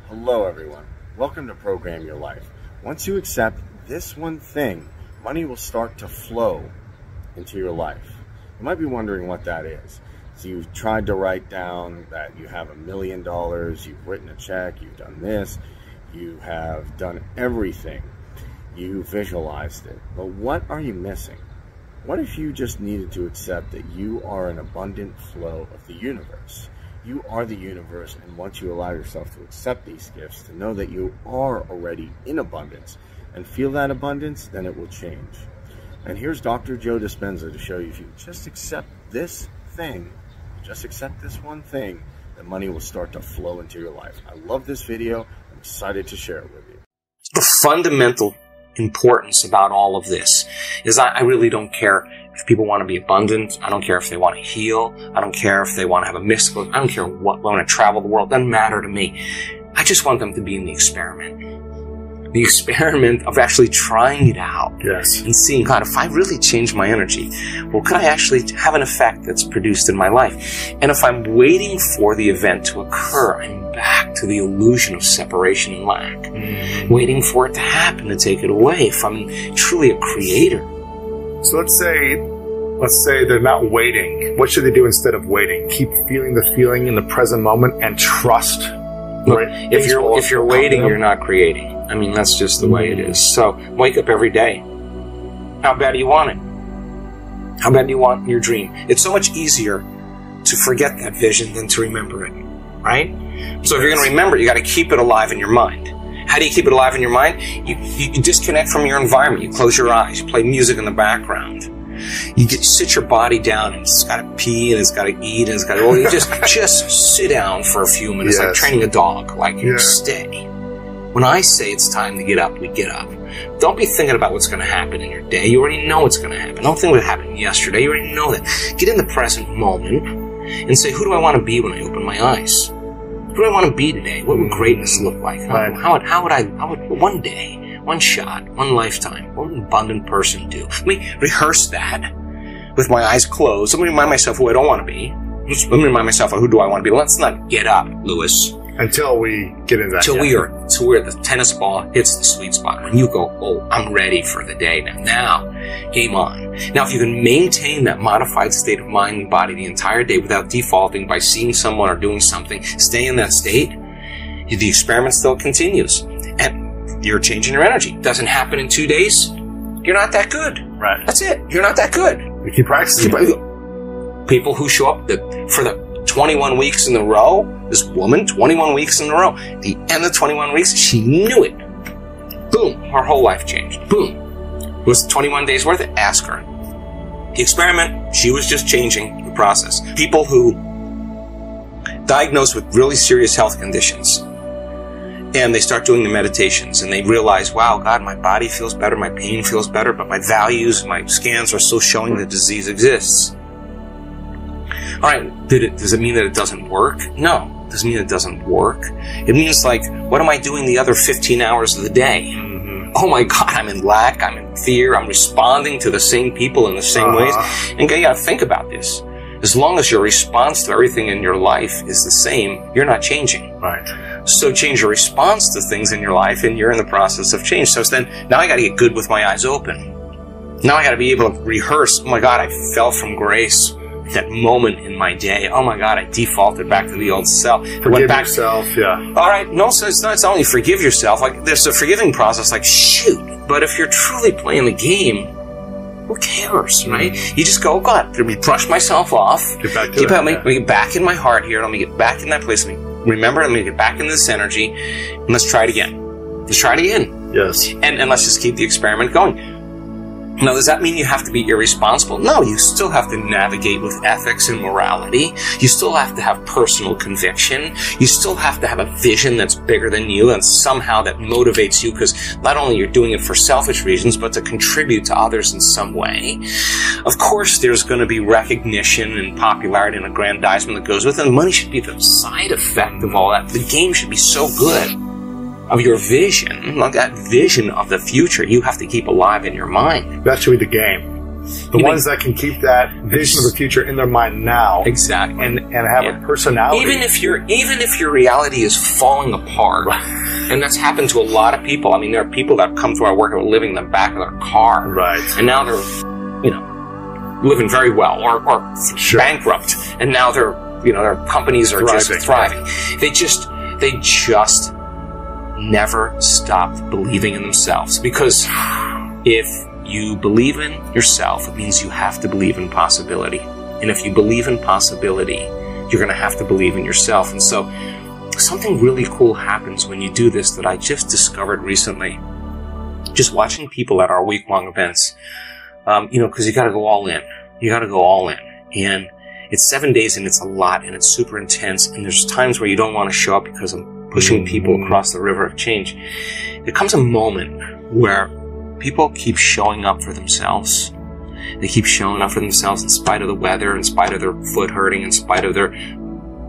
Hello everyone, welcome to Program Your Life. Once you accept this one thing, money will start to flow into your life. You might be wondering what that is. So you've tried to write down that you have $1 million, you've written a check, you've done this, you have done everything, you visualized it. But what are you missing? What if you just needed to accept that you are an abundant flow of the universe? You are the universe, and once you allow yourself to accept these gifts, to know that you are already in abundance, and feel that abundance, then it will change. And here's Dr. Joe Dispenza to show you, if you just accept this thing, just accept this one thing, then money will start to flow into your life. I love this video. I'm excited to share it with you. The fundamental importance about all of this is I really don't care if people want to be abundant. I don't care if they want to heal. I don't care if they want to have a mystical. I don't care what, want to travel the world. It doesn't matter to me. I just want them to be in the experiment. The experiment of actually trying it out. Yes. And seeing, God, if I really change my energy, well, could I actually have an effect that's produced in my life? And if I'm waiting for the event to occur, I'm back to the illusion of separation and lack. Waiting for it to happen to take it away if I'm truly a creator. So let's say they're not waiting. What should they do instead of waiting? Keep feeling the feeling in the present moment and trust. Look, if you're waiting, you're not creating. I mean, that's just the way it is. So wake up every day. How bad do you want it? How bad do you want your dream? It's so much easier to forget that vision than to remember it, right? So if you're going to remember it, you got to keep it alive in your mind. How do you keep it alive in your mind? You disconnect from your environment. You close your eyes. You play music in the background. You sit your body down, and it's got to pee, and it's got to eat, and it's got to. Well, you just sit down for a few minutes, yes. Like training a dog. Like you stay. When I say it's time to get up, we get up. Don't be thinking about what's going to happen in your day. You already know what's going to happen. Don't think what happened yesterday. You already know that. Get in the present moment and say, who do I want to be when I open my eyes? Who do I want to be today? What would greatness look like? How would one day, one shot, one lifetime, what would an abundant person do? Let me rehearse that with my eyes closed. Let me remind myself who I don't want to be. Let me remind myself of who do I want to be. Let's not get up, Lewis. Until we get in that. Until where the tennis ball hits the sweet spot. When you go, oh, I'm ready for the day now. Now, game on. Now, if you can maintain that modified state of mind and body the entire day without defaulting by seeing someone or doing something, stay in that state, the experiment still continues. And you're changing your energy. Doesn't happen in 2 days, you're not that good. Right. That's it. You're not that good. We keep practicing. People who show up for the 21 weeks in a row, this woman, 21 weeks in a row. At the end of 21 weeks, she knew it. Boom. Her whole life changed. Boom. Was 21 days worth it? Ask her. The experiment, she was just changing the process. People who diagnosed with really serious health conditions, and they start doing the meditations, and they realize, wow, God, my body feels better, my pain feels better, but my values, my scans are still showing the disease exists. All right, does it mean that it doesn't work? No. It doesn't mean it doesn't work. It means, like, what am I doing the other 15 hours of the day? Oh my God, I'm in lack, I'm in fear, I'm responding to the same people in the same ways. And you gotta think about this. As long as your response to everything in your life is the same, you're not changing. Right. So change your response to things in your life, and you're in the process of change. So then, now I gotta get good with my eyes open. Now I gotta be able to rehearse, oh my God, I fell from grace. That moment in my day, oh my God, I defaulted back to the old self. Forgive yourself, yeah. All right, no, so it's not only forgive yourself. Like, there's a forgiving process, like, shoot. But if you're truly playing the game, who cares, right? You just go, oh God, let me brush myself off. Get back to let me get back in my heart here. Let me get back in that place. Let me remember, let me get back in this energy. And let's try it again. Let's try it again. Yes. And let's just keep the experiment going. Now, does that mean you have to be irresponsible? No, you still have to navigate with ethics and morality. You still have to have personal conviction. You still have to have a vision that's bigger than you and somehow that motivates you, because not only you're doing it for selfish reasons, but to contribute to others in some way. Of course, there's going to be recognition and popularity and aggrandizement that goes with it. And money should be the side effect of all that. The game should be so good. Of your vision, like that vision of the future, you have to keep alive in your mind. That should be the game. The ones that can keep that vision of the future in their mind now. Exactly. And have a personality. Even if your reality is falling apart. And that's happened to a lot of people. I mean, there are people that come to our work who are living in the back of their car. Right. And now they're, living very well or bankrupt. And now their companies are just thriving. They just never stopped believing in themselves. Because if you believe in yourself, it means you have to believe in possibility. And if you believe in possibility, you're going to have to believe in yourself. And so something really cool happens when you do this that I just discovered recently. Just watching people at our week-long events, because you got to go all in. You got to go all in. And it's 7 days and it's a lot and it's super intense. And there's times where you don't want to show up because I'm pushing people across the river of change. There comes a moment where people keep showing up for themselves. They keep showing up for themselves in spite of the weather, in spite of their foot hurting, in spite of their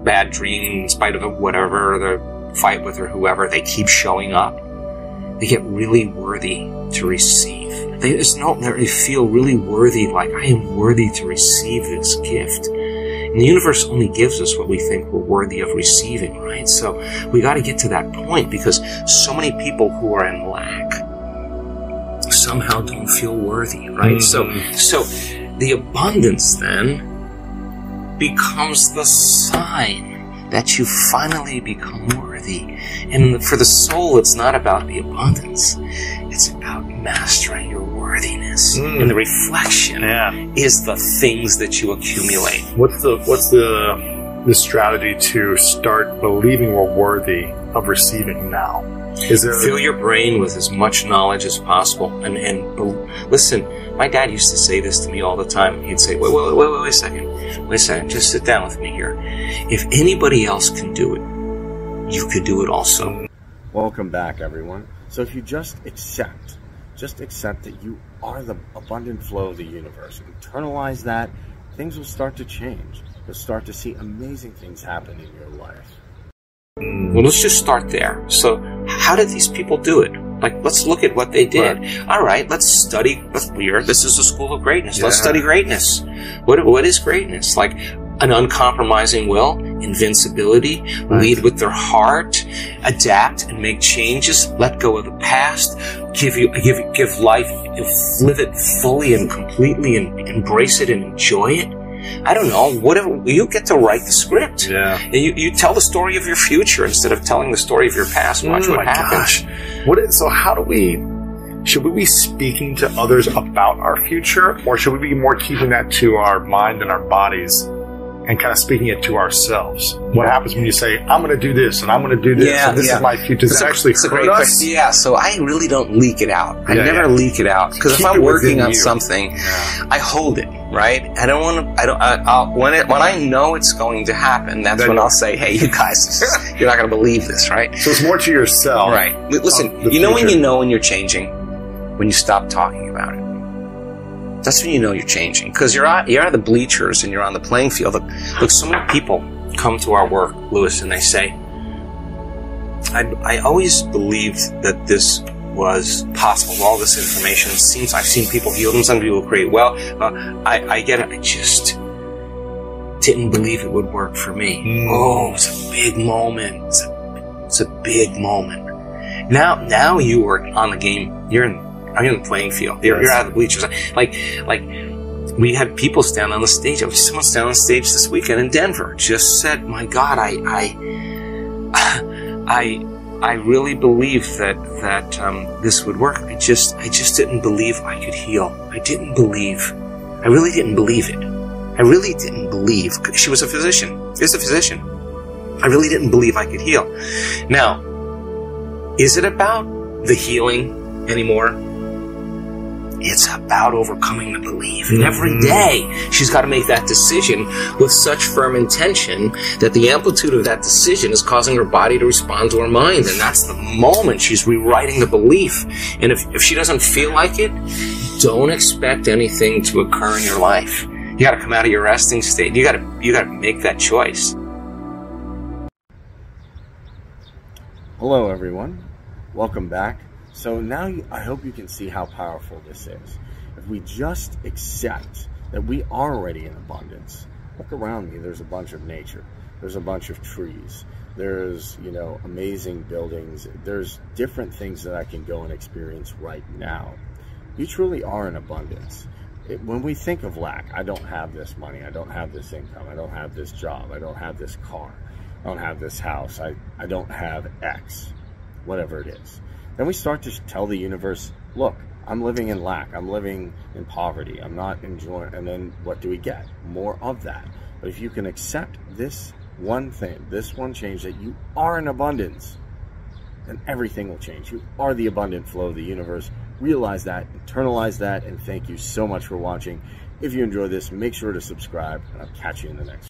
bad dream, in spite of the fight with or whoever. They keep showing up. They get really worthy to receive. They feel really worthy, like I am worthy to receive this gift. And the universe only gives us what we think we're worthy of receiving, right? So we got to get to that point because so many people who are in lack somehow don't feel worthy, right? Mm-hmm. So the abundance then becomes the sign that you finally become worthy. And for the soul, it's not about the abundance. It's about mastering your worthiness. And the reflection is the things that you accumulate. What's the strategy to start believing we're worthy of receiving now? Fill your brain with as much knowledge as possible. And listen, my dad used to say this to me all the time. He'd say, wait a second, just sit down with me here. If anybody else can do it, you could do it also. Welcome back, everyone. So if you just accept that you are the abundant flow of the universe, internalize that, things will start to change. You'll start to see amazing things happen in your life. Well, let's just start there. So how did these people do it? Like, let's look at what they did. Right. All right, let's study. This is a school of greatness. Yeah. Let's study greatness. What is greatness? Like an uncompromising will, invincibility, lead with their heart, adapt and make changes, let go of the past, give life, live it fully and completely and embrace it and enjoy it. I don't know, whatever, you get to write the script. Yeah. And you tell the story of your future instead of telling the story of your past. Watch what happens. So should we be speaking to others about our future, or should we be more keeping that to our mind and our bodies and kind of speaking it to ourselves? What happens when you say, I'm going to do this and I'm going to do this and this is my future? Does it actually hurt us? Yeah, so I really don't leak it out. I never leak it out. Because if I'm working on something, I hold it, right? I don't want to, when I know it's going to happen, that's when I'll say, hey, you guys, you're not going to believe this, right? So it's more to yourself. Right. Listen, you know when you're changing? When you stop talking about it. That's when you know you're changing. Because you're at the bleachers and you're on the playing field. Look, so many people come to our work, Lewis, and they say, I always believed that this was possible. All this information seems, I've seen people heal them, some people create well. I get it. I just didn't believe it would work for me. Oh, it's a big moment. It's a big moment. Now you are on the game. You're in the playing field. You're out of the bleachers. Like we had people stand on the stage. Someone stand on the stage this weekend in Denver. Just said, "My God, I really believed that this would work. I just didn't believe I could heal. I really didn't believe it. I really didn't believe." She was a physician. Is a physician. I really didn't believe I could heal. Now, is it about the healing anymore? It's about overcoming the belief. And every day, she's got to make that decision with such firm intention that the amplitude of that decision is causing her body to respond to her mind. And that's the moment she's rewriting the belief. And if she doesn't feel like it, don't expect anything to occur in your life. You got to come out of your resting state. You got to make that choice. Hello, everyone. Welcome back. So now I hope you can see how powerful this is. If we just accept that we are already in abundance. Look around me, there's a bunch of nature. There's a bunch of trees. There's, you know, amazing buildings. There's different things that I can go and experience right now. You truly are in abundance. When we think of lack, I don't have this money, I don't have this income, I don't have this job, I don't have this car, I don't have this house, I don't have X, whatever it is. Then we start to tell the universe, look, I'm living in lack, I'm living in poverty, I'm not enjoying, and then what do we get? More of that. But if you can accept this one thing, this one change, that you are in abundance, then everything will change. You are the abundant flow of the universe. Realize that, internalize that, and thank you so much for watching. If you enjoyed this, make sure to subscribe, and I'll catch you in the next one.